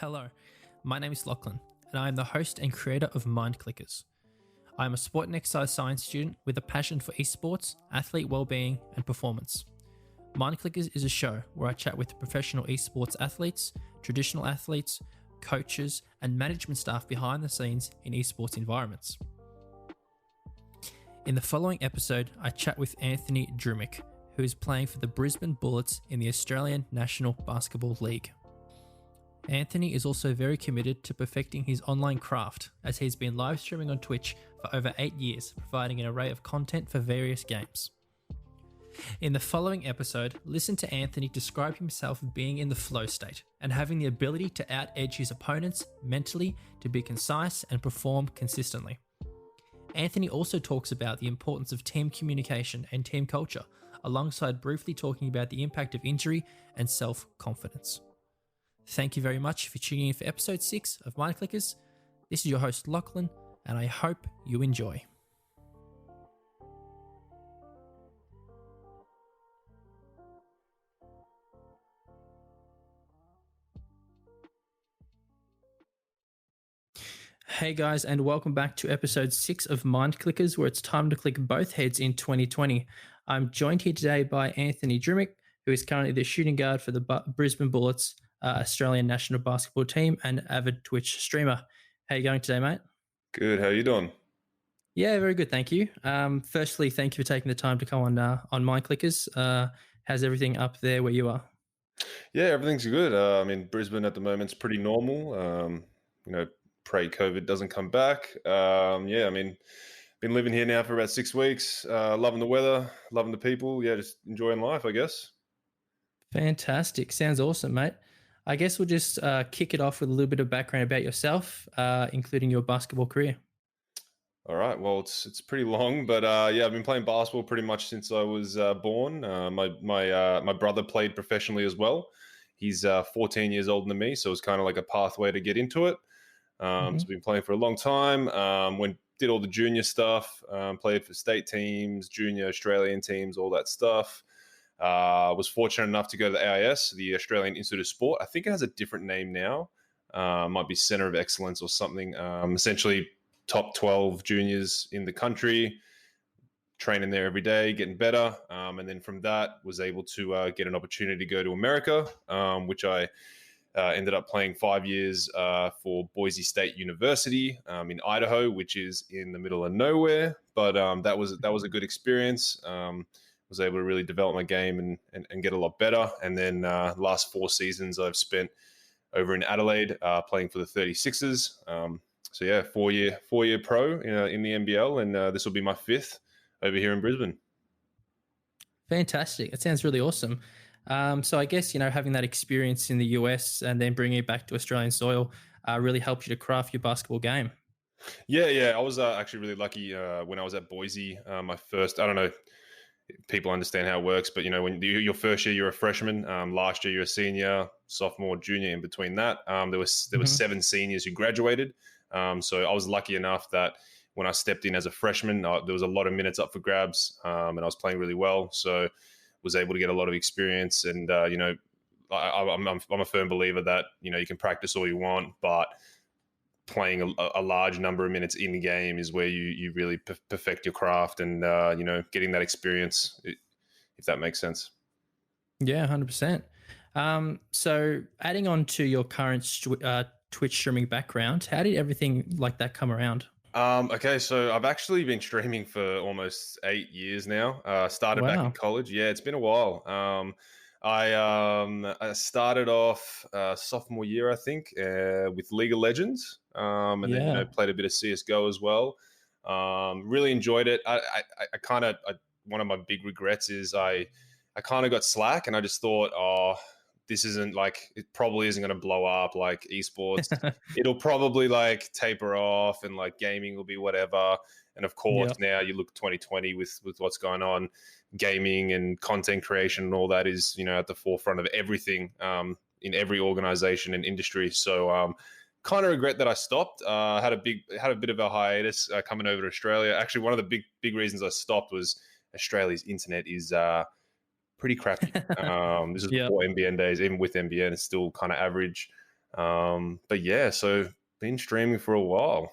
Hello, my name is Lachlan, and I am the host and creator of Mind Clickers. I am a sport and exercise science student with a passion for esports, athlete well-being, and performance. Mind Clickers is a show where I chat with professional esports athletes, traditional athletes, coaches, and management staff behind the scenes in esports environments. In the following episode, I chat with Anthony Drmic, who is playing for the Brisbane Bullets in the Australian National Basketball League. Anthony is also very committed to perfecting his online craft, as he's been live streaming on Twitch for over 8 years, providing an array of content for various games. In the following episode, listen to Anthony describe himself being in the flow state and having the ability to out-edge his opponents mentally, to be concise and perform consistently. Anthony also talks about the importance of team communication and team culture, alongside briefly talking about the impact of injury and self-confidence. Thank you very much for tuning in for episode 6 of Mind Clickers. This is your host Lachlan, and I hope you enjoy. Hey guys, and welcome back to episode 6 of Mind Clickers, where it's time to click both heads in 2020. I'm joined here today by Anthony Drmic, who is currently the shooting guard for the Brisbane Bullets Australian national basketball team and avid Twitch streamer. How are you going today, mate? Good. How are you doing? Yeah, very good. Thank you. Firstly, thank you for taking the time to come on Mind Clickers. How's everything up there where you are? Yeah, everything's good. I mean, Brisbane at the moment's pretty normal. Pray COVID doesn't come back. I mean, been living here now for about 6 weeks. Loving the weather, loving the people. Yeah, just enjoying life, I guess. Fantastic. Sounds awesome, mate. I guess we'll just kick it off with a little bit of background about yourself, including your basketball career. All right. Well, it's pretty long, but I've been playing basketball pretty much since I was born. My brother played professionally as well. He's 14 years older than me, so it's kind of like a pathway to get into it. So I've been playing for a long time. Did all the junior stuff, played for state teams, junior Australian teams, all that stuff. Was fortunate enough to go to the AIS, the Australian Institute of Sport. I think it has a different name now. Might be Centre of Excellence or something. Essentially, top 12 juniors in the country, training there every day, getting better. And then from that, was able to get an opportunity to go to America, which I ended up playing 5 years for Boise State University in Idaho, which is in the middle of nowhere. But that was a good experience. Was able to really develop my game and get a lot better. And then last 4 seasons I've spent over in Adelaide playing for the 36ers. So yeah, 4-year pro in the NBL, and this will be my 5th over here in Brisbane. Fantastic. It sounds really awesome. So I guess, having that experience in the US and then bringing it back to Australian soil really helped you to craft your basketball game. Yeah. I was actually really lucky when I was at Boise. My first, I don't know, people understand how it works, but when your first year you're a freshman, last year you're a senior, sophomore, junior. In between that, there was 7 seniors who graduated. So I was lucky enough that when I stepped in as a freshman, there was a lot of minutes up for grabs, and I was playing really well. So was able to get a lot of experience. And I'm a firm believer that you can practice all you want, but playing a large number of minutes in the game is where you really perfect your craft and, getting that experience, if that makes sense. Yeah, 100%. So adding on to your current Twitch streaming background, how did everything like that come around? Okay, so I've actually been streaming for almost 8 years now. Started back in college. Yeah, it's been a while. I started off sophomore year, I think, with League of Legends, and then played a bit of CS:GO as well. Really enjoyed it. I one of my big regrets is I kind of got slack, and I just thought, this isn't it probably isn't going to blow up like esports. It'll probably taper off, and gaming will be whatever. And of course, now you look 2020 with what's going on, gaming and content creation and all that is, at the forefront of everything in every organization and industry. So kind of regret that I stopped. Had a bit of a hiatus coming over to Australia. Actually, one of the big reasons I stopped was Australia's internet is pretty crappy. This is before NBN days. Even with NBN, it's still kind of average. But yeah, so been streaming for a while.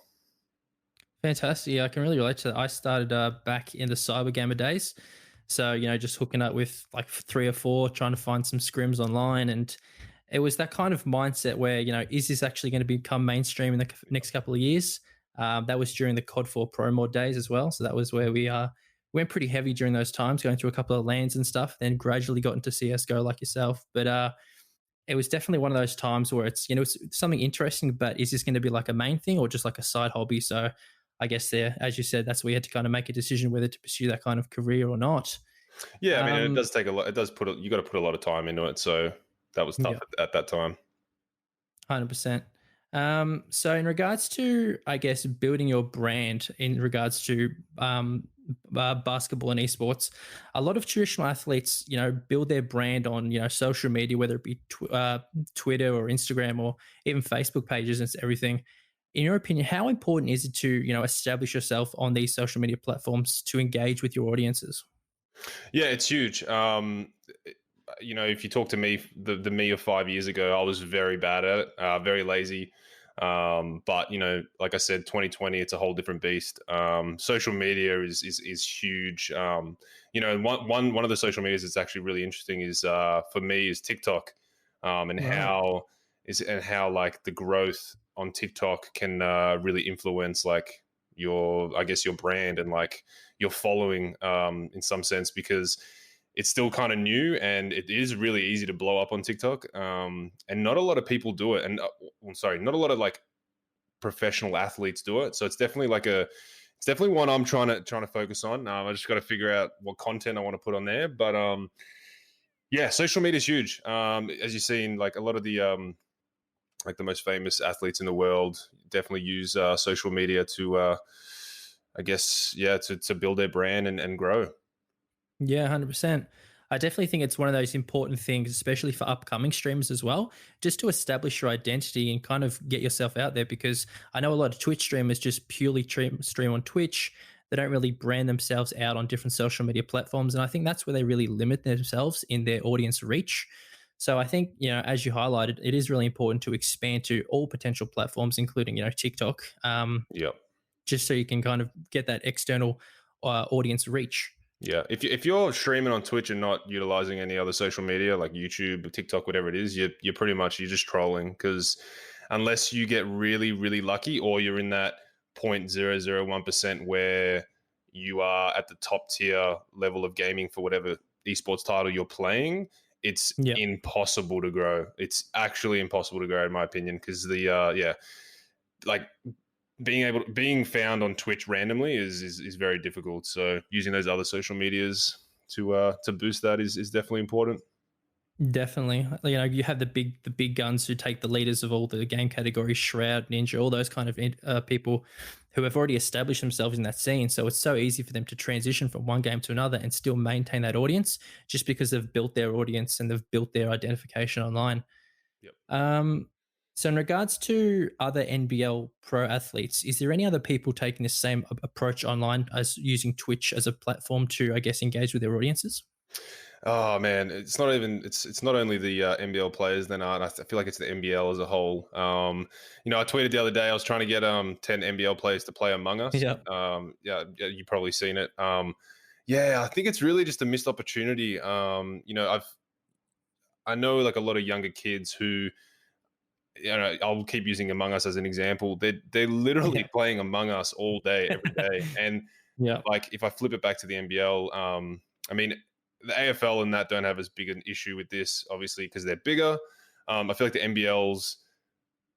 Fantastic. Yeah, I can really relate to that. I started back in the cyber gamer days. So, just hooking up with like three or four, trying to find some scrims online. And it was that kind of mindset where, is this actually going to become mainstream in the next couple of years? That was during the COD 4 Pro Mod days as well. So that was where we went pretty heavy during those times, going through a couple of lands and stuff, then gradually got into CSGO like yourself. But it was definitely one of those times where it's something interesting, but is this going to be like a main thing or just like a side hobby? So I guess there, as you said, that's where you had to kind of make a decision whether to pursue that kind of career or not. Yeah, I mean, it Um, does take a lot. It does you got to put a lot of time into it. So that was tough yeah, at that time. 100%. So in regards to, I guess, building your brand in regards to basketball and esports, a lot of traditional athletes, build their brand on, social media, whether it be Twitter or Instagram or even Facebook pages and everything. In your opinion, how important is it to, establish yourself on these social media platforms to engage with your audiences? Yeah, it's huge. If you talk to me, the me of 5 years ago, I was very bad at it, very lazy. But like I said, 2020, it's a whole different beast. Social media is huge. One of the social medias that's actually really interesting is for me is TikTok, and Right. how like the growth on TikTok can really influence like your brand and like your following in some sense because it's still kind of new and it is really easy to blow up on TikTok. And not a lot of people do it. And I'm sorry, not a lot of like professional athletes do it. So it's definitely it's definitely one I'm trying to focus on. I just got to figure out what content I want to put on there. But yeah, social media is huge. As you've seen, like a lot of the like the most famous athletes in the world definitely use social media to I guess to build their brand and grow. Yeah, 100%. I definitely think it's one of those important things, especially for upcoming streamers as well, just to establish your identity and kind of get yourself out there. Because I know a lot of Twitch streamers just purely stream on Twitch. They don't really brand themselves out on different social media platforms. And I think that's where they really limit themselves in their audience reach. So I think, as you highlighted, it is really important to expand to all potential platforms, including, TikTok, Yep. just so you can kind of get that external audience reach. Yeah, if you're streaming on Twitch and not utilizing any other social media like YouTube, TikTok, whatever it is, you're just trolling because unless you get really really lucky or you're in that 0.001% where you are at the top tier level of gaming for whatever esports title you're playing, it's Yeah. impossible to grow. It's actually impossible to grow in my opinion because like being found on Twitch randomly is very difficult. So using those other social medias to boost that is definitely important. Definitely. You have the big guns who take the leaders of all the game categories, Shroud, Ninja, all those kind of people who have already established themselves in that scene. So it's so easy for them to transition from one game to another and still maintain that audience just because they've built their audience and they've built their identification online. Yep. Um, so in regards to other NBL pro athletes, is there any other people taking the same approach online as using Twitch as a platform to, I guess, engage with their audiences? Oh man, it's not only the NBL players. Then I feel like it's the NBL as a whole. I tweeted the other day I was trying to get 10 NBL players to play Among Us. Yeah. Yeah, you've probably seen it. Yeah, I think it's really just a missed opportunity. I know like a lot of younger kids who I'll keep using Among Us as an example. They're literally Yeah. playing Among Us all day, every day. And Yeah. like if I flip it back to the NBL, I mean the AFL and that don't have as big an issue with this, obviously, because they're bigger. I feel like the NBL's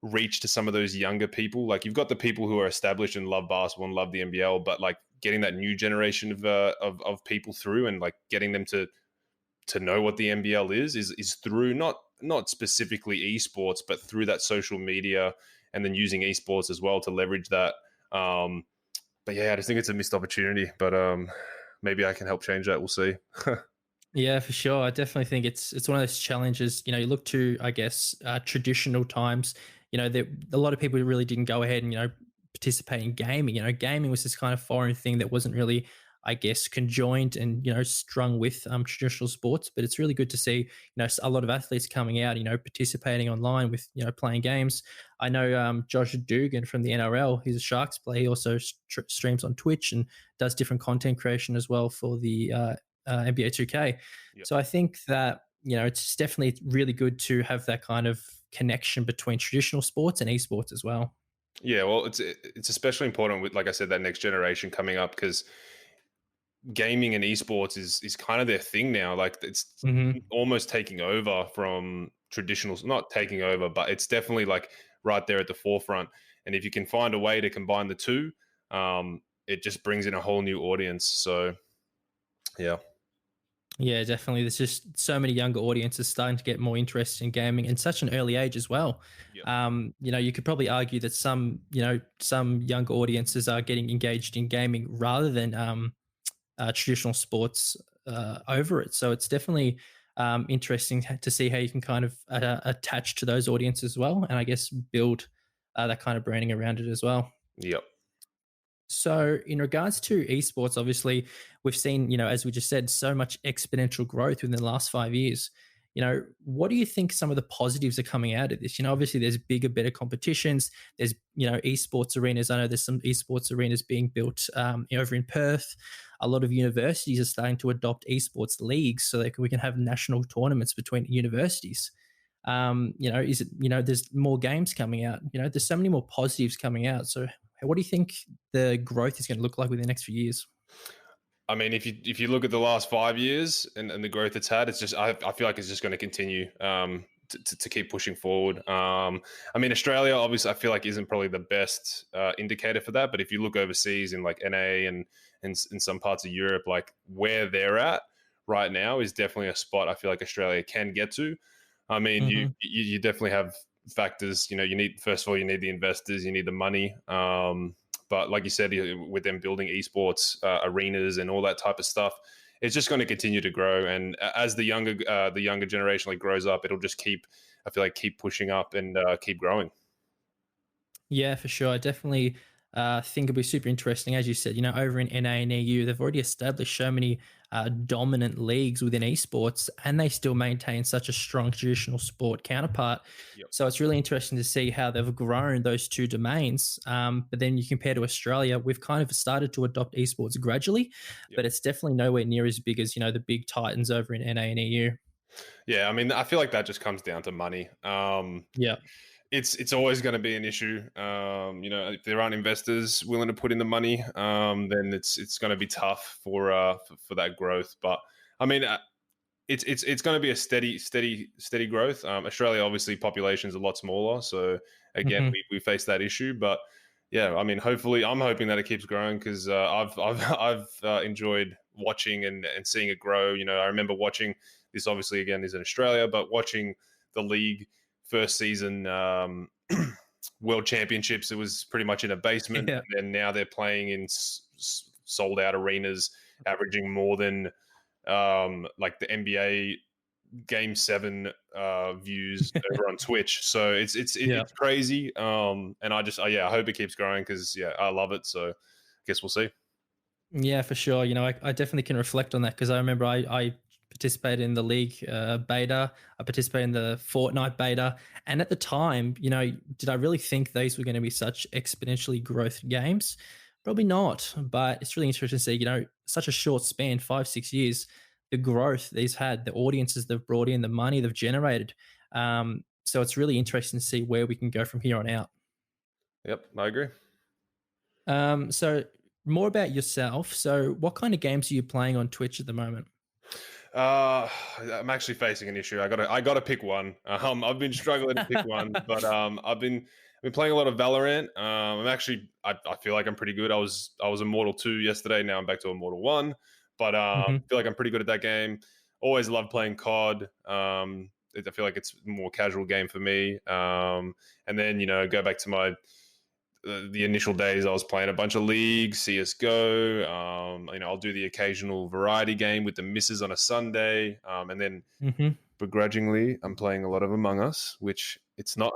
reach to some of those younger people. Like you've got the people who are established and love basketball and love the NBL, but like getting that new generation of people through and like getting them to know what the NBL is through not specifically esports, but through that social media and then using esports as well to leverage that. But yeah, I just think it's a missed opportunity. But maybe I can help change that. We'll see. Yeah, for sure. I definitely think it's one of those challenges. You look to, I guess, traditional times. That a lot of people really didn't go ahead and participate in gaming. Gaming was this kind of foreign thing that wasn't really, I guess, conjoined and, strung with traditional sports. But it's really good to see, a lot of athletes coming out, participating online with, playing games. I know Josh Dugan from the NRL, he's a Sharks player. He also streams on Twitch and does different content creation as well for the NBA 2K. Yep. So I think that, it's definitely really good to have that kind of connection between traditional sports and esports as well. Yeah, well, it's especially important with, like I said, that next generation coming up, because gaming and esports is kind of their thing now. Like, it's Hmm. almost taking over from traditional, not taking over, but it's definitely like right there at the forefront. And if you can find a way to combine the two, it just brings in a whole new audience. So yeah. Yeah, definitely. There's just so many younger audiences starting to get more interested in gaming in such an early age as well. Yep. You could probably argue that some younger audiences are getting engaged in gaming rather than traditional sports over it. So it's definitely interesting to see how you can kind of attach to those audiences as well, and I guess build that kind of branding around it as well. Yep. So, in regards to esports, obviously, we've seen, as we just said, so much exponential growth within the last 5 years. What do you think some of the positives are coming out of this? Obviously, there's bigger, better competitions. There's, esports arenas. I know there's some esports arenas being built over in Perth. A lot of universities are starting to adopt esports leagues so that we can have national tournaments between universities. Is it, there's more games coming out. There's so many more positives coming out. So, what do you think the growth is going to look like within the next few years? I mean, if you look at the last 5 years and the growth it's had, it's just I feel like it's just going to continue to keep pushing forward. I mean, Australia obviously I feel like isn't probably the best indicator for that, but if you look overseas in like NA and in some parts of Europe, like where they're at right now is definitely a spot I feel like Australia can get to. I mean, Hmm. you definitely have factors. You need, first of all, you need the investors, you need the money. But like you said, with them building esports arenas and all that type of stuff, it's just going to continue to grow. And as the younger generation like grows up, it'll just I feel like keep pushing up and keep growing. Yeah, for sure. I definitely think it'll be super interesting. As you said, over in NA and EU, they've already established so many dominant leagues within esports, and they still maintain such a strong traditional sport counterpart. Yep. So it's really interesting to see how they've grown those two domains. But then you compare to Australia, we've kind of started to adopt esports gradually, Yep. but it's definitely nowhere near as big as, the big titans over in NA and EU. Yeah, I mean, I feel like that just comes down to money. Yeah. It's always going to be an issue. If there aren't investors willing to put in the money, then it's going to be tough for that growth. But I mean, it's going to be a steady growth. Australia obviously population is a lot smaller, so again Hmm. we face that issue. But yeah, I mean, hopefully, I'm hoping that it keeps growing because I've enjoyed watching and seeing it grow. I remember watching this. Obviously, again, is in Australia, but watching the league first season. World Championships, it was pretty much in a basement, Yeah. and now they're playing in sold out arenas, averaging more than like the NBA Game 7 views over on Twitch. So Yeah. it's crazy. And I hope it keeps growing because I love it. So I guess we'll see. Yeah, for sure. I definitely can reflect on that because I remember I participated in the league beta. I participated in the Fortnite beta. And at the time, did I really think these were going to be such exponentially growth games? Probably not. But it's really interesting to see, such a short span, 5, 6 years, the growth these had, the audiences they've brought in, the money they've generated. So it's really interesting to see where we can go from here on out. Yep, I agree. So more about yourself. So what kind of games are you playing on Twitch at the moment? I'm actually facing an issue. I gotta pick one. I've been struggling to pick one, but I've been playing a lot of Valorant. I feel like I'm pretty good. I was Immortal 2 yesterday. Now I'm back to Immortal 1, but I Hmm. feel like I'm pretty good at that game. Always love playing COD. I feel like it's a more casual game for me. And then go back to the initial days. I was playing a bunch of leagues, CS:GO. I'll do the occasional variety game with the misses on a Sunday, and then Hmm. begrudgingly, I'm playing a lot of Among Us, which it's not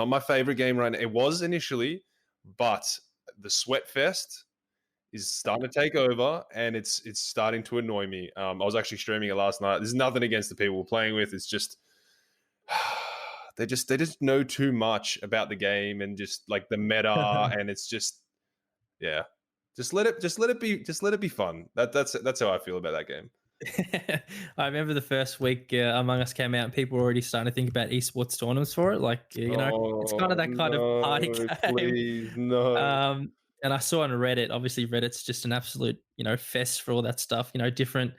my favorite game right now. It was initially, but the sweat fest is starting to take over, and it's starting to annoy me. I was actually streaming it last night. There's nothing against the people we're playing with. It's just they just know too much about the game and just like the meta, and it's just yeah. Just let it be fun. That's how I feel about that game. I remember the first week Among Us came out, and people were already starting to think about esports tournaments for it. Like, it's kind of Oh that kind of party no, game. please no. And I saw on Reddit, obviously Reddit's just an absolute, fest for all that stuff, different,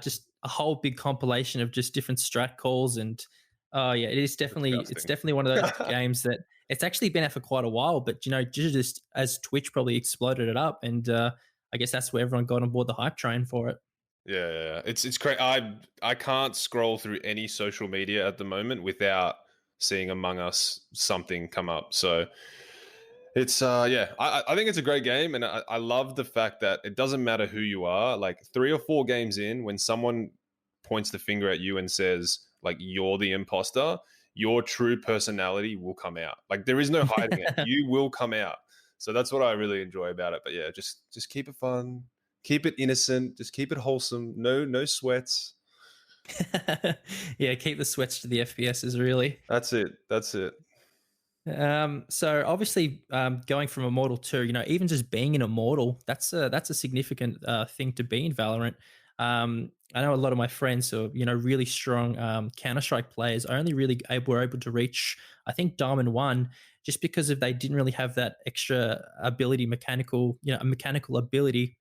just a whole big compilation of just different strat calls. And oh yeah, it's Disgusting. definitely one of those games that it's actually been out for quite a while, but just as Twitch probably exploded it up. And I guess that's where everyone got on board the hype train for it. Yeah. It's crazy. I can't scroll through any social media at the moment without seeing Among Us something come up. So it's yeah, I think it's a great game, and I love the fact that it doesn't matter who you are. Like 3 or 4 games in, when someone points the finger at you and says like you're the imposter, your true personality will come out. Like there is no hiding it. You will come out. So that's what I really enjoy about it. But yeah, just keep it fun, keep it innocent, just keep it wholesome. No sweats. Yeah, keep the sweats to the FPSs, really. That's it. That's it. So obviously, going from Immortal 2, even just being in Immortal, that's a significant thing to be in Valorant. I know a lot of my friends who are, really strong Counter-Strike players only really were able to reach, I think, Diamond 1 just because of they didn't really have that extra ability, a mechanical ability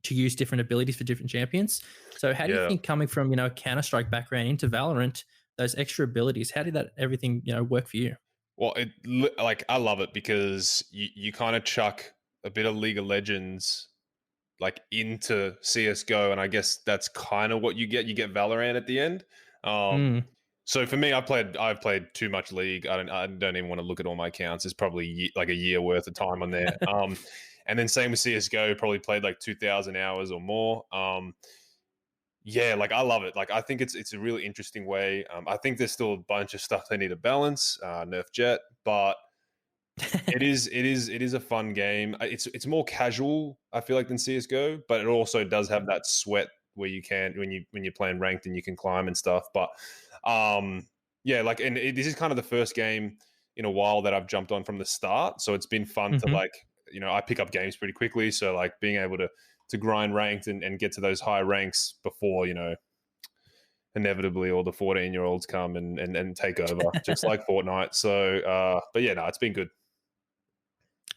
to use different abilities for different champions. So how do you Yeah. think coming from, a Counter-Strike background into Valorant, those extra abilities, how did that everything, work for you? Well, like I love it because you kind of chuck a bit of League of Legends like into CS:GO, and I guess that's kind of what you get. You get Valorant at the end. Mm. So for me, I've played too much League. I don't even want to look at all my accounts. There's probably like a year worth of time on there. And then same with CS:GO, probably played like 2,000 hours or more. Yeah, like I love it. Like I think it's a really interesting way. I think there's still a bunch of stuff they need to balance, nerf Jet, but it is a fun game. It's more casual, I feel like, than CS:GO, but it also does have that sweat where you can when you're playing ranked and you can climb and stuff. But yeah, like this is kind of the first game in a while that I've jumped on from the start, so it's been fun to Hmm. like I pick up games pretty quickly, so like being able to grind ranked and get to those high ranks before inevitably all the 14-year-olds come and take over just like Fortnite. So but yeah, no, it's been good.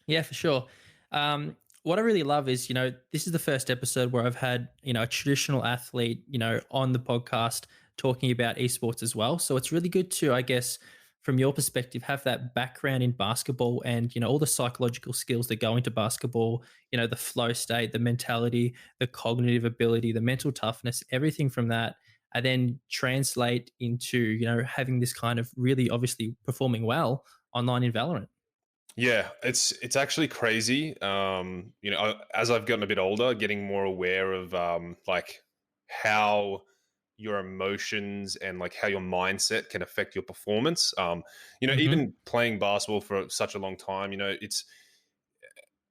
Yeah, for sure. What I really love is, this is the first episode where I've had, a traditional athlete, on the podcast talking about esports as well. So it's really good to, I guess, from your perspective, have that background in basketball and, all the psychological skills that go into basketball, the flow state, the mentality, the cognitive ability, the mental toughness, everything from that, and then translate into, having this kind of really obviously performing well online in Valorant. Yeah, it's actually crazy. As I've gotten a bit older, getting more aware of like how your emotions and like how your mindset can affect your performance. Hmm. Even playing basketball for such a long time, it's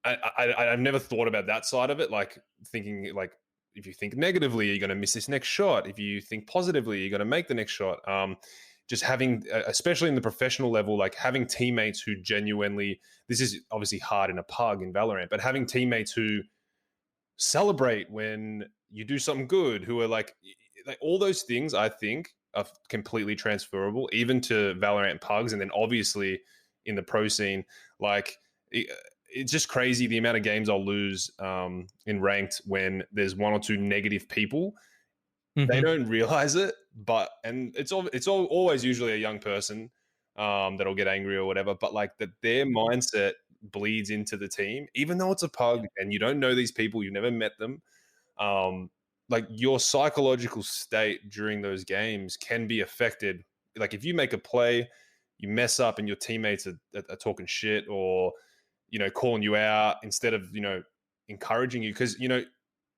I've never thought about that side of it. Like thinking like if you think negatively, you're going to miss this next shot. If you think positively, you're going to make the next shot. Just having, especially in the professional level, like having teammates who genuinely, this is obviously hard in a pug in Valorant, but having teammates who celebrate when you do something good, who are like all those things, I think are completely transferable, even to Valorant pugs, and then obviously in the pro scene, like. It's just crazy the amount of games I'll lose in ranked when there's one or two negative people. They Hmm. don't realize it, and it's always usually a young person that'll get angry or whatever. But like that, their mindset bleeds into the team, even though it's a pug and you don't know these people, you've never met them. Um, like your psychological state during those games can be affected. Like if you make a play, you mess up, and your teammates are talking shit or calling you out instead of encouraging you, because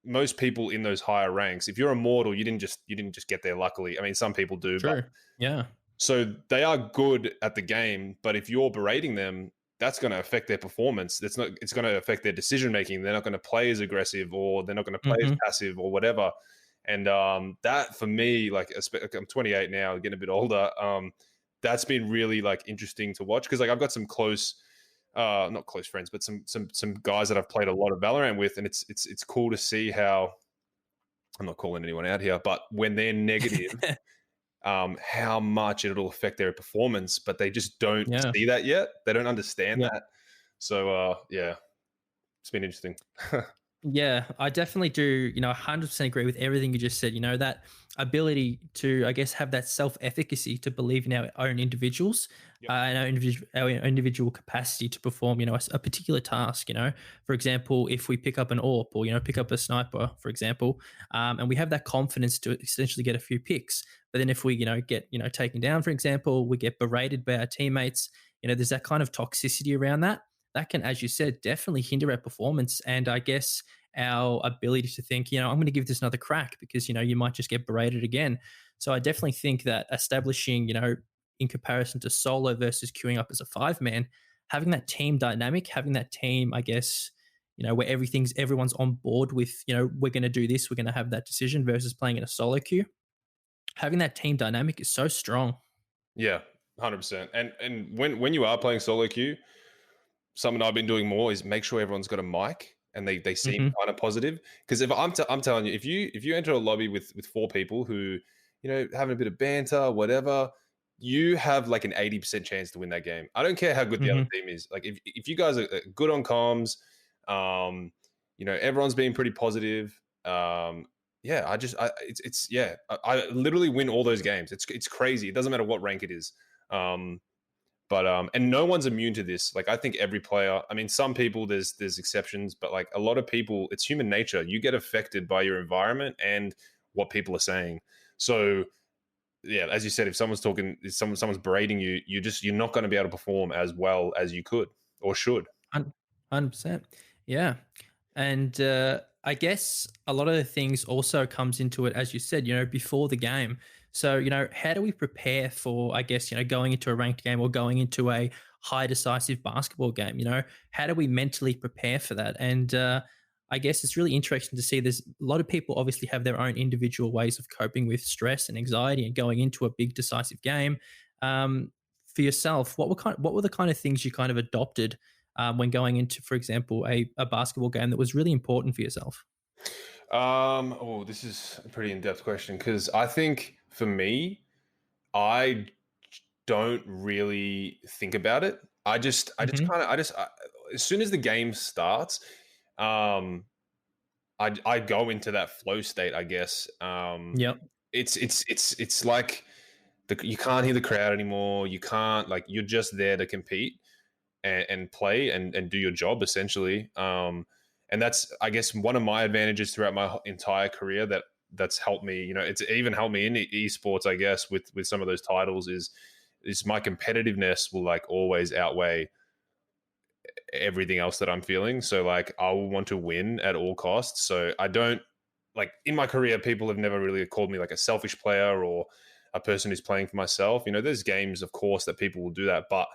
most people in those higher ranks, if you're immortal, you didn't just get there luckily. I mean, some people do, but True. Yeah. so they are good at the game. But if you're berating them, that's going to affect their performance. It's going to affect their decision making. They're not going to play as aggressive, or they're not going to play as Mm-hmm. passive, or whatever. And that for me, like I'm 28 now, getting a bit older. That's been really like interesting to watch, because like I've got some close, not close friends, but some guys that I've played a lot of Valorant with, and it's cool to see how, I'm not calling anyone out here, but when they're negative, how much it'll affect their performance, but they just don't Yeah. see that yet. They don't understand Yeah. that. So yeah, it's been interesting. Yeah, I definitely do, 100% agree with everything you just said. That ability to, I guess, have that self efficacy to believe in our own individuals, Yep. and our individual capacity to perform, a particular task. For example, if we pick up an AWP, or, pick up a sniper, for example, and we have that confidence to essentially get a few picks. But then if we, get, taken down, for example, we get berated by our teammates, there's that kind of toxicity around that can, as you said, definitely hinder our performance. And I guess our ability to think, I'm going to give this another crack, because, you might just get berated again. So I definitely think that establishing, in comparison to solo versus queuing up as a 5-man, having that team dynamic, having that team, I guess, where everyone's on board with, we're going to do this, we're going to have that decision, versus playing in a solo queue. Having that team dynamic is so strong. Yeah, 100%. And when you are playing solo queue, something I've been doing more is make sure everyone's got a mic and they seem Hmm. kind of positive. Because if I'm telling you, if you enter a lobby with 4 people who, having a bit of banter, whatever, you have like an 80% chance to win that game. I don't care how good the other Hmm. team is. Like if you guys are good on comms, everyone's being pretty positive. Yeah, it's yeah, I literally win all those games. It's crazy. It doesn't matter what rank it is. But and no one's immune to this. Like I think every player, I mean, some people there's exceptions, but like a lot of people, it's human nature. You get affected by your environment and what people are saying. So yeah, as you said, if someone's talking, if someone's berating you, you're not going to be able to perform as well as you could or should. 100%. Yeah. And I guess a lot of the things also comes into it, as you said, before the game. So, how do we prepare for, I guess, going into a ranked game or going into a high decisive basketball game? How do we mentally prepare for that? And I guess it's really interesting to see there's a lot of people obviously have their own individual ways of coping with stress and anxiety and going into a big decisive game. For yourself, what were the kind of things you kind of adopted when going into, for example, a basketball game that was really important for yourself? Oh, this is a pretty in-depth question, because I think for me, I don't really think about it. I just Hmm. kind of, as soon as the game starts, um, I go into that flow state, I guess. Yep. It's like you can't hear the crowd anymore. You can't, like, you're just there to compete and play and do your job essentially. And that's, I guess, one of my advantages throughout my entire career that's helped me. It's even helped me in esports, I guess, with some of those titles is my competitiveness will like always outweigh everything else that I'm feeling. So like I will want to win at all costs. So I don't, like, in my career, people have never really called me like a selfish player or a person who's playing for myself. There's games, of course, that people will do that, but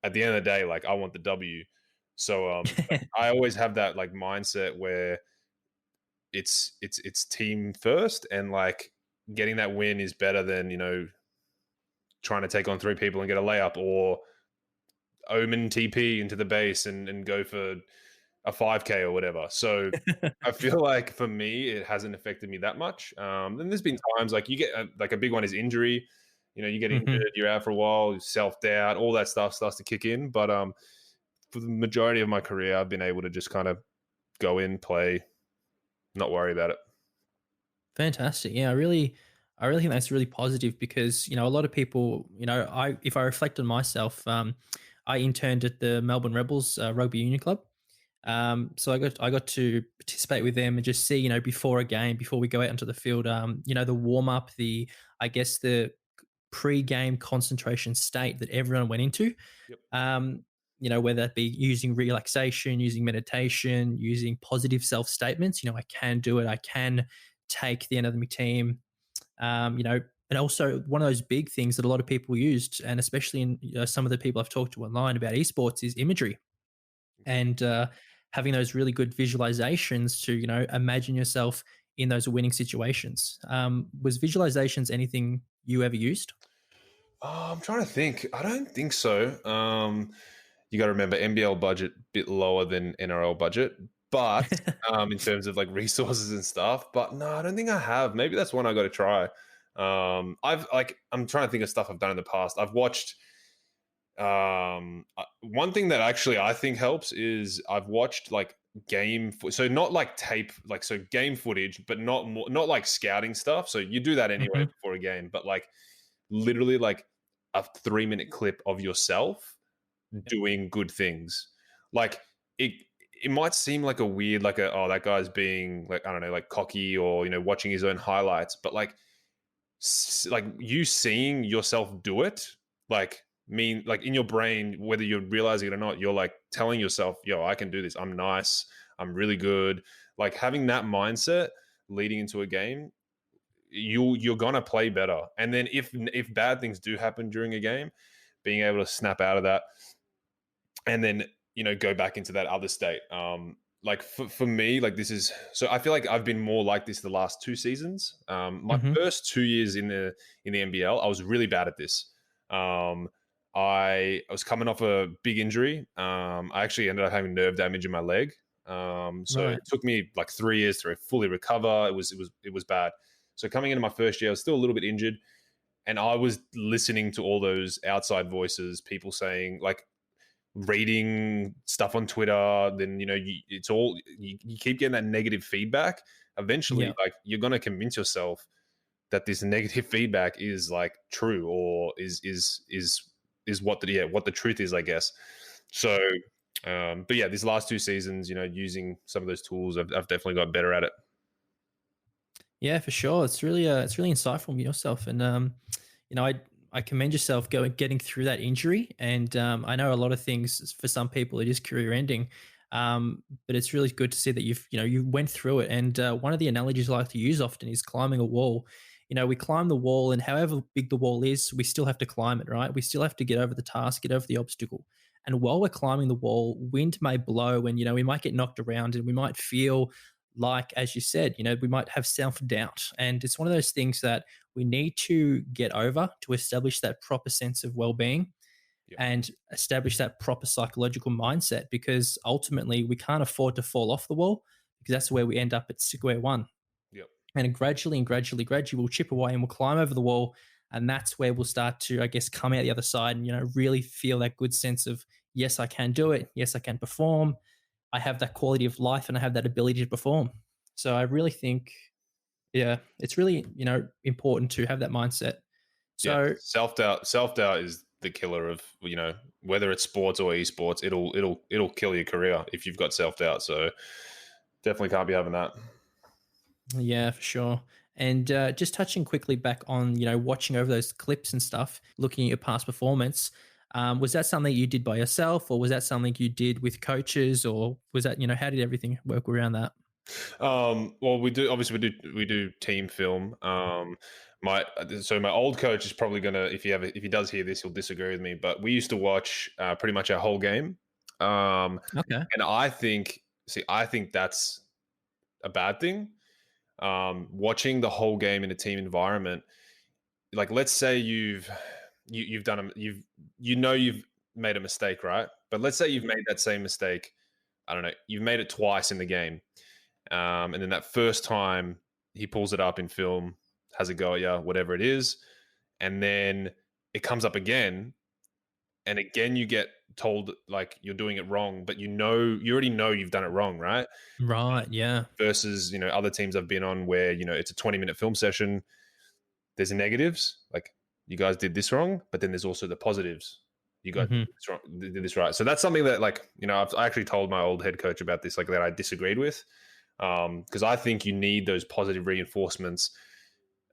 at the end of the day, like I want the W. So like, I always have that like mindset where it's team first, and like getting that win is better than trying to take on 3 people and get a layup, or Omen TP into the base and go for a 5K or whatever. So I feel like for me, it hasn't affected me that much. Then there's been times like you get like a big one is injury. You get Hmm. injured, you're out for a while, self doubt, all that stuff starts to kick in. But for the majority of my career, I've been able to just kind of go in, play, not worry about it. Fantastic. Yeah, I really think that's really positive, because a lot of people, if I reflect on myself, I interned at the Melbourne Rebels Rugby Union Club. So I got to participate with them and just see, before a game, before we go out onto the field, the warm up, the, I guess, the pre-game concentration state that everyone went into. Yep. Whether that be using relaxation, using meditation, using positive self-statements, I can do it, I can take the enemy team, And also, one of those big things that a lot of people used, and especially in some of the people I've talked to online about esports, is imagery and having those really good visualizations to imagine yourself in those winning situations. Was visualizations anything you ever used? I'm trying to think. I don't think so. You got to remember NBL budget bit lower than NRL budget, but in terms of like resources and stuff. But no, I don't think I have. Maybe that's one I got to try. I'm trying to think of stuff I've done in the past. I've watched. One thing that actually I think helps is I've watched like so not like tape, like so game footage, but not like scouting stuff. So you do that anyway Hmm. before a game, but like literally like a 3 minute clip of yourself doing good things. Like it it might seem like a weird, like a, oh, that guy's being like, I don't know, like cocky or, watching his own highlights, but like you seeing yourself do it, like mean like in your brain, whether you're realizing it or not, you're like telling yourself, yo, I can do this. I'm nice. I'm really good. Like having that mindset leading into a game, you're gonna play better. And then if bad things do happen during a game, being able to snap out of that and then go back into that other state. Like for me, like this is so I feel like I've been more like this the last 2 seasons. My Hmm. first 2 years in the NBL, I was really bad at this. um I was coming off a big injury. I actually ended up having nerve damage in my leg. So Right. it took me like 3 years to fully recover. It was bad. So coming into my first year, I was still a little bit injured, and I was listening to all those outside voices, people saying like, reading stuff on Twitter, then it's all you keep getting that negative feedback. Eventually, Yeah. like you're gonna convince yourself that this negative feedback is like true, or is what the truth is, I guess. So, but yeah, these last 2 seasons, using some of those tools, I've definitely got better at it. Yeah, for sure. It's really insightful from yourself, and I commend yourself going getting through that injury. And I know a lot of things for some people it is career ending, but it's really good to see that you went through it. And one of the analogies I like to use often is climbing a wall. We climb the wall, and however big the wall is, we still have to climb it, right? We still have to get over the task, get over the obstacle. And while we're climbing the wall, wind may blow, and we might get knocked around, and we might feel like, as you said, we might have self doubt. And it's one of those things that we need to get over to establish that proper sense of well being Yep. and establish that proper psychological mindset, because ultimately we can't afford to fall off the wall, because that's where we end up at square one. Yep. And gradually and gradually, gradually, we'll chip away and we'll climb over the wall. And that's where we'll start to, I guess, come out the other side and, really feel that good sense of, yes, I can do it. Yes, I can perform. I have that quality of life and I have that ability to perform. So I really think, yeah, it's really, important to have that mindset. Yeah, So self doubt is the killer of, whether it's sports or esports. It'll kill your career if you've got self doubt. So definitely can't be having that. yeah, for sure. And just touching quickly back on, watching over those clips and stuff, looking at your past performance, was that something you did by yourself, or was that something you did with coaches, or was that, how did everything work around that? Well, we do team film. My old coach is probably gonna, if he does hear this, he'll disagree with me. But we used to watch pretty much our whole game, Okay. and I think that's a bad thing. Watching the whole game in a team environment, like let's say you've done you've made a mistake, right? But let's say you've made that same mistake. I don't know. You've made it twice in the game. And then that first time he pulls it up in film, has a go at you, whatever it is. And then it comes up again. And again, you get told like you're doing it wrong, but you already know you've done it wrong, right? Right. Yeah. Versus, other teams I've been on where, it's a 20-minute film session. There's negatives, like you guys did this wrong, but then there's also the positives. You guys Hmm. did this, did this right. So that's something that, like, I actually told my old head coach about this, like that I disagreed with, because I think you need those positive reinforcements.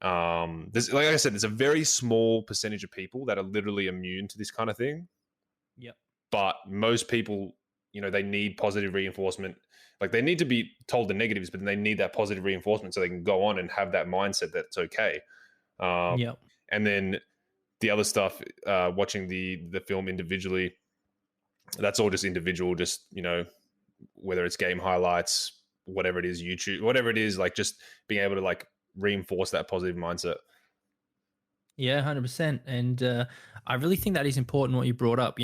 There's, like I said, there's a very small percentage of people that are literally immune to this kind of thing, Yep. but most people, they need positive reinforcement. Like they need to be told the negatives, but then they need that positive reinforcement so they can go on and have that mindset that it's okay. Um, Yep. And then the other stuff, watching the film individually, that's all just individual, just, whether it's game highlights, whatever it is, YouTube, whatever it is, like just being able to like reinforce that positive mindset. Yeah, 100%. And I really think that is important what you brought up,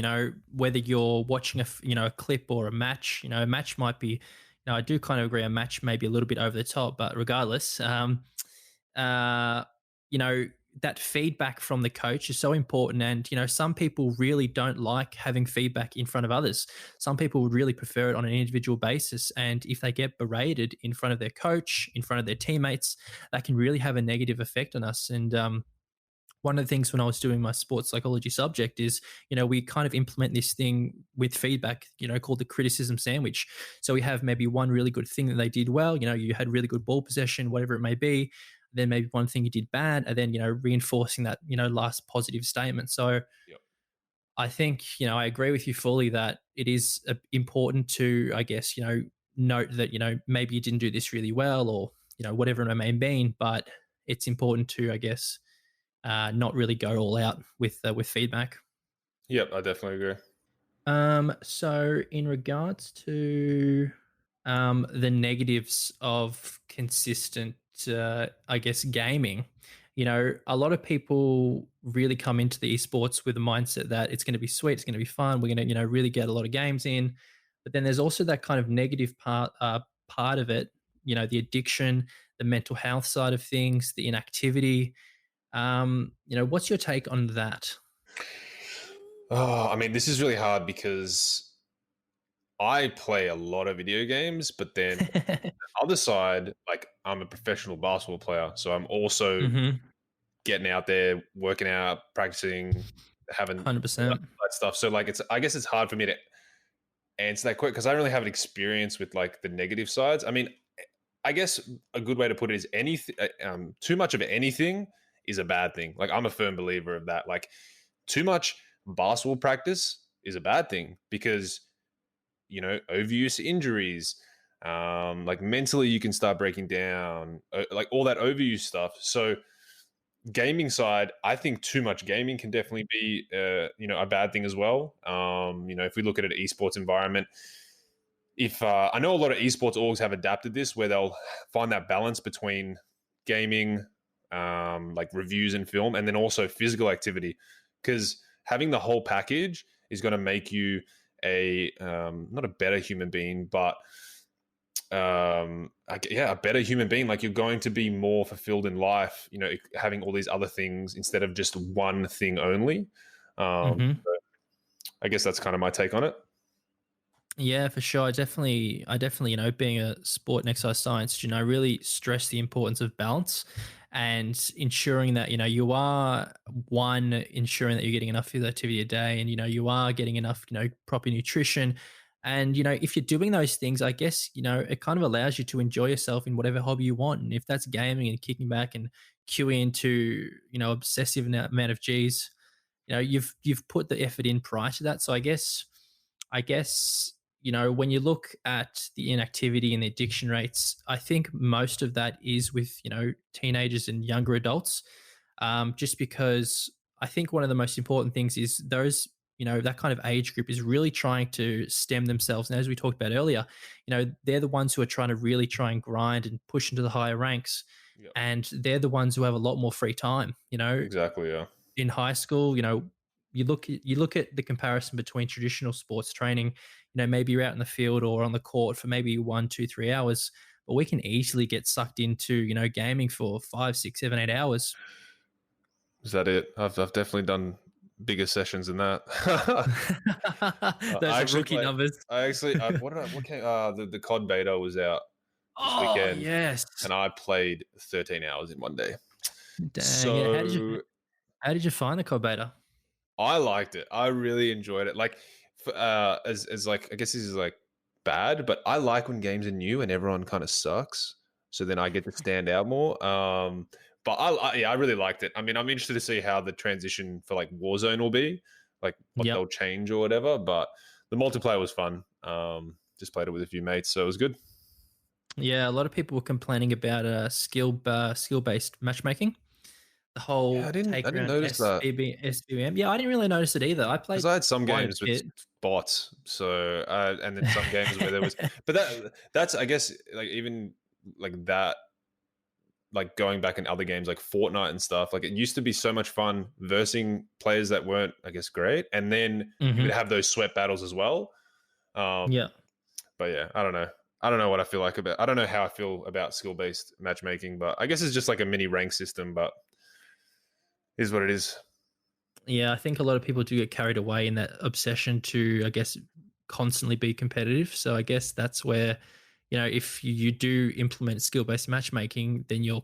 whether you're watching a clip or a match, a match might be, I do kind of agree a match may be a little bit over the top, but regardless, uh, you know, that feedback from the coach is so important. And, some people really don't like having feedback in front of others. Some people would really prefer it on an individual basis. And if they get berated in front of their coach, in front of their teammates, that can really have a negative effect on us. And, one of the things when I was doing my sports psychology subject is, we kind of implement this thing with feedback, called the criticism sandwich. So we have maybe one really good thing that they did well, you had really good ball possession, whatever it may be. Then maybe one thing you did bad, and then, reinforcing that, last positive statement. So Yep. I think, I agree with you fully that it is important to, I guess, note that, maybe you didn't do this really well, or, whatever it may mean, but it's important to, I guess, not really go all out with feedback. Yep, I definitely agree. So in regards to the negatives of consistent, I guess, gaming, a lot of people really come into the esports with a mindset that it's going to be sweet, it's going to be fun, we're going to, really get a lot of games in. But then there's also that kind of negative part of it, the addiction, the mental health side of things, the inactivity. What's your take on that? Oh, I mean, this is really hard because I play a lot of video games, but then the other side, like I'm a professional basketball player, so I'm also Mm-hmm. getting out there, working out, practicing, having all 100%. that stuff. So like, I guess it's hard for me to answer that quick because I don't really have an experience with like the negative sides. I mean, I guess a good way to put it is anything, too much of anything is a bad thing. Like I'm a firm believer of that. Like too much basketball practice is a bad thing because, overuse injuries, like mentally you can start breaking down, like all that overuse stuff. So gaming side, I think too much gaming can definitely be, a bad thing as well. If we look at an esports environment, if I know a lot of esports orgs have adapted this where they'll find that balance between gaming, like reviews and film, and then also physical activity, because having the whole package is going to make you a not a better human being, but a better human being. Like you're going to be more fulfilled in life, having all these other things instead of just one thing only. Mm-hmm. So I guess that's kind of my take on it. Yeah, for sure. I definitely, being a sport and exercise science, I really stress the importance of balance and ensuring that, you are ensuring that you're getting enough physical activity a day, and, you are getting enough, proper nutrition. And, if you're doing those things, I guess, it kind of allows you to enjoy yourself in whatever hobby you want. And if that's gaming and kicking back and queuing into, obsessive amount of G's, you've put the effort in prior to that. So I guess, when you look at the inactivity and the addiction rates, I think most of that is with, teenagers and younger adults. Just because I think one of the most important things is those, that kind of age group is really trying to stem themselves. And as we talked about earlier, they're the ones who are trying to really try and grind and push into the higher ranks. Yep. And they're the ones who have a lot more free time, Exactly. Yeah. in high school. You look at the comparison between traditional sports training. Maybe you're out in the field or on the court for maybe 1, 2, 3 hours, but we can easily get sucked into gaming for 5, 6, 7, 8 hours. Is that it? I've definitely done bigger sessions than that. Those I are actually rookie play. numbers. What did I? What came? The COD beta was out this Oh weekend, yes, and I played 13 hours in one day. dang! Yeah, So how did you find the COD beta? I liked it. I really enjoyed it. Like, as like, I guess this is like bad, but I like when games are new and everyone kind of sucks. So then I get to stand out more. But yeah, I really liked it. I mean, I'm interested to see how the transition for like Warzone will be, like what Yep. they'll change or whatever. But the multiplayer was fun. Just played it with a few mates, so it was good. Yeah, a lot of people were complaining about skill based matchmaking. the Yeah, whole I take didn't around notice that SBM. Yeah, I didn't really notice it either. I because played I had some quite a games with bit. bots, so and then some games where there was, but that's I guess like even like that like going back in other games like Fortnite and stuff, like it used to be so much fun versing players that weren't, I guess, great, and then you Hmm. would have those sweat battles as well. Yeah. But yeah, I don't know. I don't know what I feel like about. I don't know how I feel about skill based matchmaking, but I guess it's just like a mini rank system. But it is what it is. Yeah, I think a lot of people do get carried away in that obsession to, I guess, constantly be competitive. So I guess that's where, if you do implement skill based matchmaking, then you're,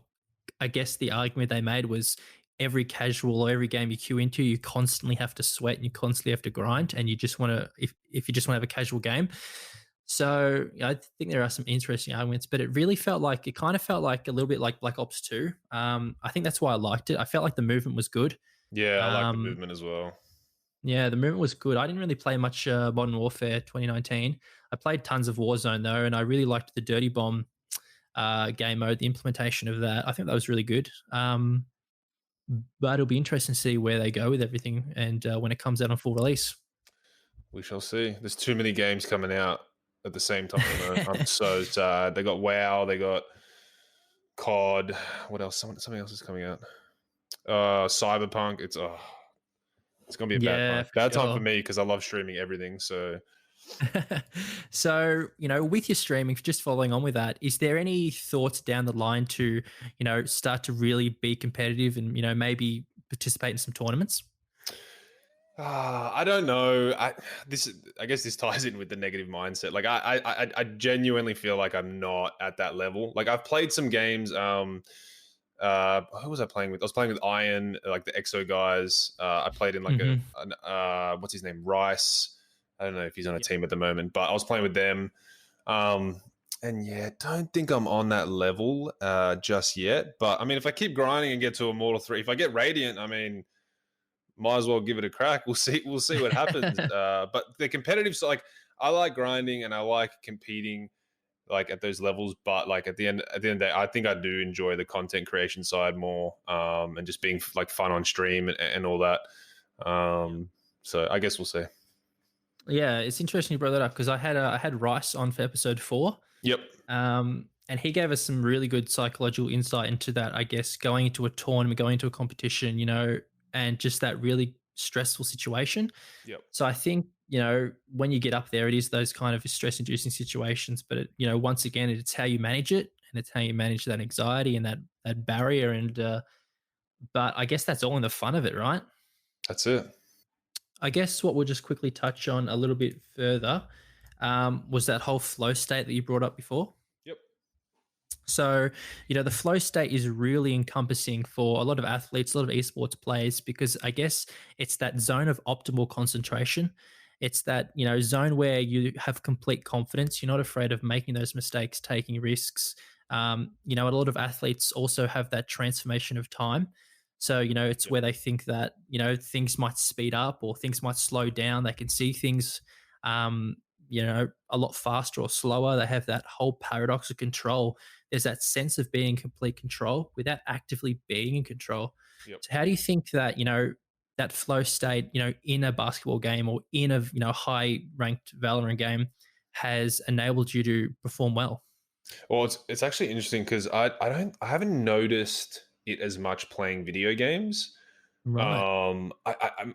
I guess the argument they made was every casual or every game you queue into, you constantly have to sweat and you constantly have to grind, and you just want to, if you just want to have a casual game. So I think there are some interesting arguments, but it kind of felt like a little bit like Black Ops 2. I think that's why I liked it. I felt like the movement was good. Yeah, I like the Um, movement as well. yeah, the movement was good. I didn't really play much Modern Warfare 2019. I played tons of Warzone though, and I really liked the Dirty Bomb game mode, the implementation of that. I think that was really good. But it'll be interesting to see where they go with everything and when it comes out on full release. We shall see. There's too many games coming out at the same time. I'm so sad. They got WoW. They got COD. What else? Something else is coming out. Cyberpunk. It's gonna be a bad Yeah, time. for Bad time for sure. me because I love streaming everything. So So, with your streaming, just following on with that, is there any thoughts down the line to, start to really be competitive and, maybe participate in some tournaments? I don't know. I guess this ties in with the negative mindset. Like I genuinely feel like I'm not at that level. Like I've played some games. Who was I playing with? I was playing with Iron, like the EXO guys. I played in like Hmm. what's his name, Rice. I don't know if he's on a Yeah. team at the moment, but I was playing with them. Um, and yeah, don't think I'm on that level just yet. But I mean, if I keep grinding and get to Immortal 3, if I get Radiant, I mean, might as well give it a crack. We'll see. We'll see what happens. But the competitive, so like I like grinding and I like competing like at those levels. But like at the end of the day, I think I do enjoy the content creation side more, and just being like fun on stream and all that. So I guess we'll see. Yeah, it's interesting you brought that up because I had Rice on for episode 4, Yep. and he gave us some really good psychological insight into that. I guess going into a tournament, going into a competition, and just that really stressful situation. Yep. So I think when you get up there, it is those kind of stress-inducing situations. But once again, it's how you manage it, and it's how you manage that anxiety and that barrier. And but I guess that's all in the fun of it, right? That's it. I guess what we'll just quickly touch on a little bit further was that whole flow state that you brought up before. Yep. So, the flow state is really encompassing for a lot of athletes, a lot of esports players, because I guess it's that zone of optimal concentration. It's that, zone where you have complete confidence. You're not afraid of making those mistakes, taking risks. A lot of athletes also have that transformation of time. So, it's Yep. where they think that, things might speed up or things might slow down. They can see things, a lot faster or slower. They have that whole paradox of control. There's that sense of being in complete control without actively being in control. Yep. So how do you think that, that flow state, in a basketball game or in a, high ranked Valorant game has enabled you to perform well? Well, it's actually interesting because I haven't noticed it as much playing video games. Right.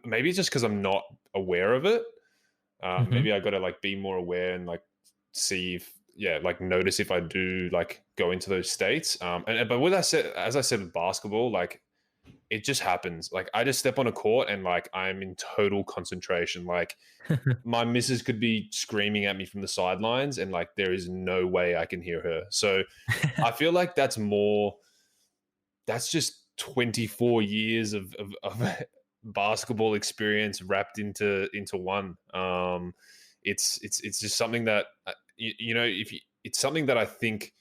Maybe it's just because I'm not aware of it. Hmm. Maybe I got to like be more aware and like see if like notice if I do like go into those states. But with that said, as I said with basketball, like it just happens. Like I just step on a court and like I'm in total concentration. Like my missus could be screaming at me from the sidelines and like there is no way I can hear her. So I feel like that's just 24 years of basketball experience wrapped into one. It's just something that if you, it's something that I think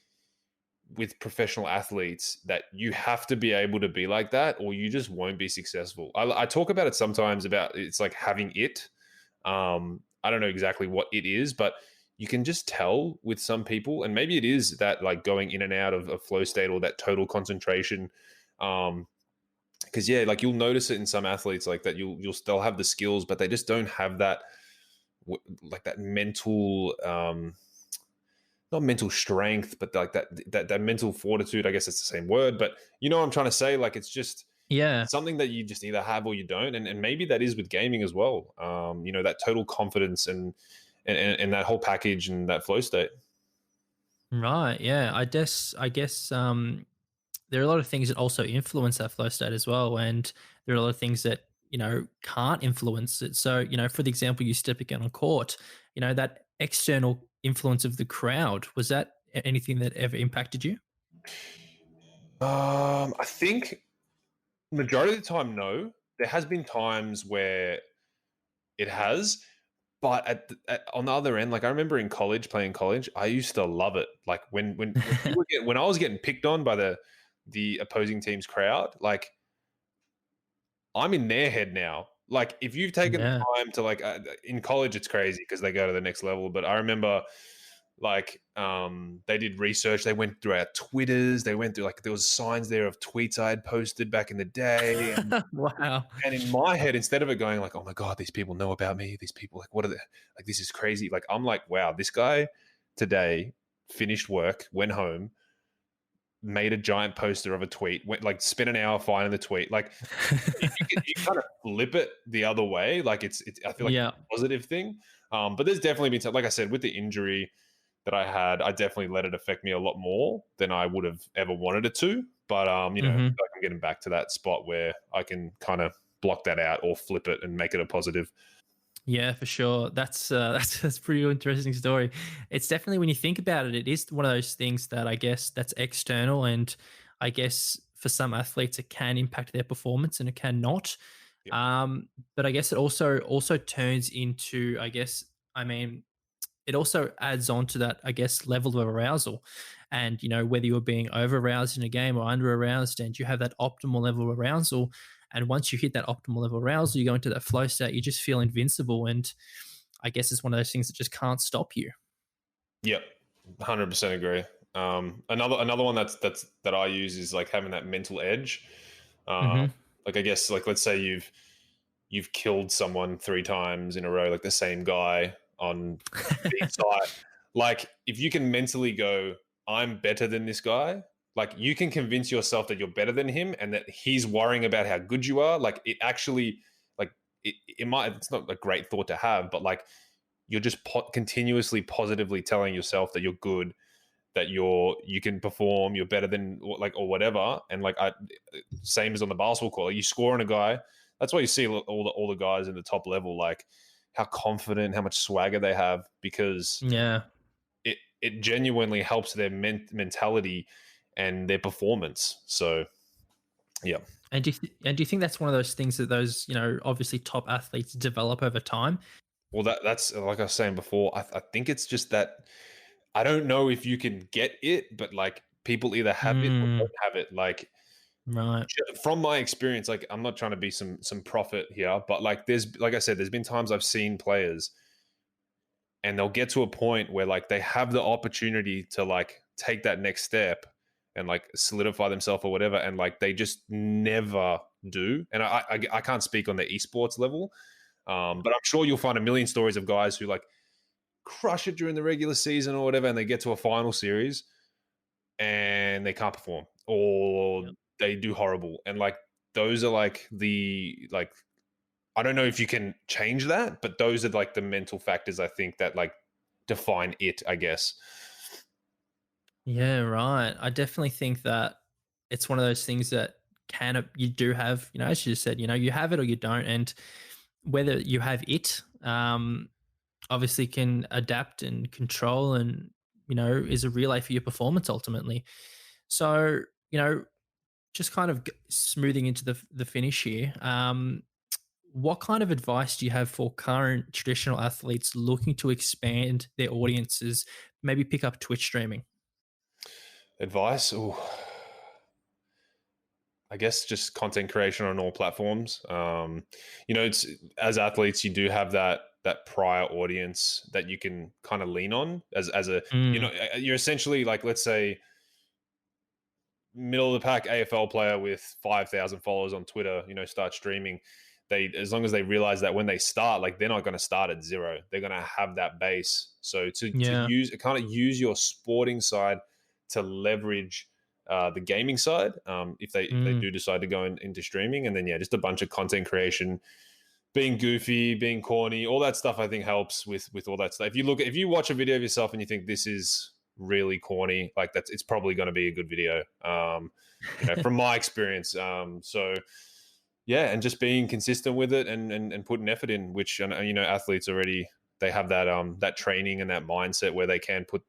with professional athletes that you have to be able to be like that or you just won't be successful. I talk about it sometimes about it's like having it. I don't know exactly what it is, but you can just tell with some people, and maybe it is that like going in and out of a flow state or that total concentration, because yeah, like you'll notice it in some athletes like that. You'll still have the skills, but they just don't have that like that mental not mental strength, but like that mental fortitude. I guess it's the same word, but you know what I'm trying to say. Like it's just Yeah. something that you just either have or you don't, and maybe that is with gaming as well. You know, that total confidence and that whole package and that flow state. Right. Yeah. I guess there are a lot of things that also influence that flow state as well, and there are a lot of things that can't influence it. So for the example, you stepping out on court, that external influence of the crowd, was that anything that ever impacted you? I think majority of the time, no. There has been times where it has, but on the other end, like I remember in college, playing college, I used to love it. Like when I was getting picked on by the opposing team's crowd, like I'm in their head now. Like if you've taken the Yeah. time to like in college, it's crazy because they go to the next level. But I remember like they did research. They went through our Twitters. They went through like there was signs there of tweets I had posted back in the day, Wow. and in my head, instead of it going like, "Oh my god, these people know about me. These people like, what are they? Like, this is crazy." Like, I'm like, "Wow, this guy today finished work, went home, made a giant poster of a tweet, went like spent an hour finding the tweet." Like, you kind of flip it the other way. Like, it's I feel like Yeah. it's a positive thing. But there's definitely been like I said with the injury that I had, I definitely let it affect me a lot more than I would have ever wanted it to. But you know, I feel Hmm. like I'm getting back to that spot where I can kind of block that out or flip it and make it a positive. Yeah, for sure. That's a pretty interesting story. It's definitely, when you think about it, it is one of those things that I guess that's external, and I guess for some athletes it can impact their performance and it can not. Yeah. But I guess it also turns into, I mean, it also adds on to that, I guess, level of arousal. And, whether you're being over aroused in a game or under aroused, and you have that optimal level of arousal. And once you hit that optimal level of arousal, you go into that flow state, you just feel invincible. And I guess it's one of those things that just can't stop you. Yep, 100% agree. Another one that I use is like having that mental edge. Hmm. Like I guess like let's say you've killed someone 3 times in a row, like the same guy on each side. Like if you can mentally go, I'm better than this guy. Like you can convince yourself that you're better than him and that he's worrying about how good you are. Like it actually, like it might. It's not a great thought to have, but like you're just continuously positively telling yourself that you're good, that you can perform, you're better than like or whatever. And like same as on the basketball court, like you score on a guy. That's why you see all the guys in the top level, like how confident, how much swagger they have, because Yeah. it genuinely helps their mentality and their performance. So yeah. And do you think that's one of those things that those, obviously top athletes develop over time? Well, that's like I was saying before. I think it's just that I don't know if you can get it, but like people either have it or Mm, don't have it. Like right. from my experience, like I'm not trying to be some prophet here, but like there's like I said, there's been times I've seen players and they'll get to a point where like they have the opportunity to like take that next step and like solidify themselves or whatever, and like they just never do. And I can't speak on the esports level, but I'm sure you'll find a million stories of guys who like crush it during the regular season or whatever, and they get to a final series and they can't perform or Yep. they do horrible. And like those are like the like I don't know if you can change that, but those are like the mental factors I think that like define it, I guess. Yeah, right. I definitely think that it's one of those things that you do have, as you just said, you have it or you don't. And whether you have it, obviously can adapt and control, and, is a relay for your performance ultimately. So, just kind of smoothing into the finish here. What kind of advice do you have for current traditional athletes looking to expand their audiences, maybe pick up Twitch streaming? Advice? Ooh, I guess just content creation on all platforms. It's as athletes, you do have that prior audience that you can kind of lean on as a Mm, you're essentially like let's say middle of the pack AFL player with 5,000 followers on Twitter, start streaming, as long as they realize that when they start, like, they're not going to start at zero. They're going to have that base. So to use your sporting side to leverage the gaming side, if they do decide to go into streaming, and then just a bunch of content creation, being goofy, being corny, all that stuff, I think helps with all that stuff. If you watch a video of yourself and you think this is really corny, like, it's probably going to be a good video, from my experience. So yeah, and just being consistent with it and putting effort in, which, athletes already, they have that training and that mindset where they can put,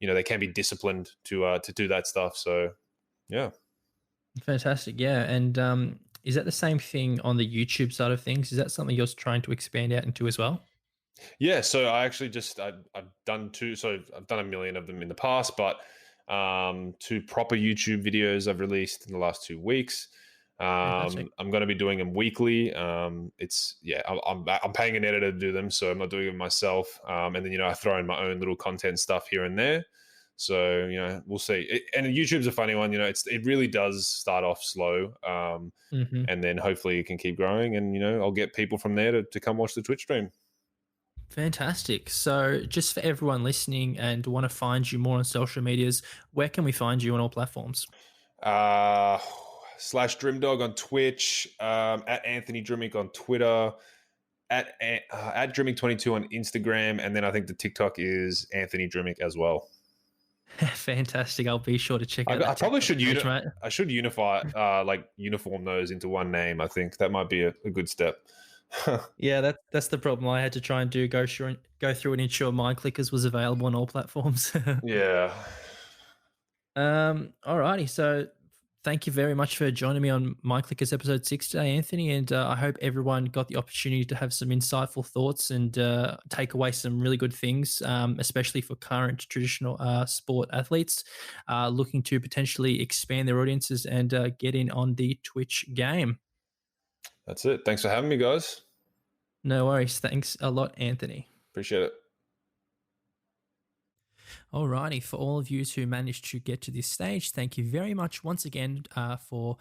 they can be disciplined to do that stuff. So yeah. Fantastic. Yeah. And is that the same thing on the YouTube side of things? Is that something you're trying to expand out into as well? Yeah, so I actually I've done two. So I've done a million of them in the past, but two proper YouTube videos I've released in the last 2 weeks. I'm going to be doing them weekly. I'm paying an editor to do them, so I'm not doing it myself. And then I throw in my own little content stuff here and there. So we'll see. And YouTube's a funny one. It really does start off slow, and then hopefully it can keep growing. And I'll get people from there to come watch the Twitch stream. Fantastic. So just for everyone listening and want to find you more on social medias, where can we find you on all platforms? /Drimdog on Twitch, at Anthony Drmic on Twitter, at Drmic22 on Instagram, and then I think the TikTok is Anthony Drmic as well. Fantastic. I'll be sure to check out. I probably should unify, uniform those into one name. I think that might be a good step. Yeah, that's the problem I had to try and do. Go through and ensure My Clickers was available on all platforms. Yeah. Alrighty. So thank you very much for joining me on My Clickers episode 6 today, Anthony. And I hope everyone got the opportunity to have some insightful thoughts and take away some really good things, especially for current traditional sport athletes looking to potentially expand their audiences and get in on the Twitch game. That's it. Thanks for having me, guys. No worries. Thanks a lot, Anthony. Appreciate it. Alrighty, for all of you who managed to get to this stage, thank you very much once again for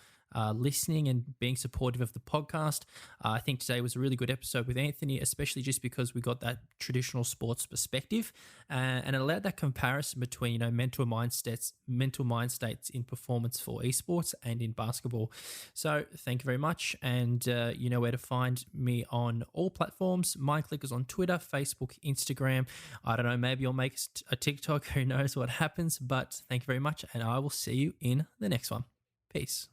listening and being supportive of the podcast. I think today was a really good episode with Anthony, especially just because we got that traditional sports perspective and it allowed that comparison between mental mind states in performance for esports and in basketball. So thank you very much, and you know where to find me on all platforms. My Clickers on Twitter, Facebook, Instagram. I don't know, maybe I'll make a TikTok. Who knows what happens? But thank you very much, and I will see you in the next one. Peace.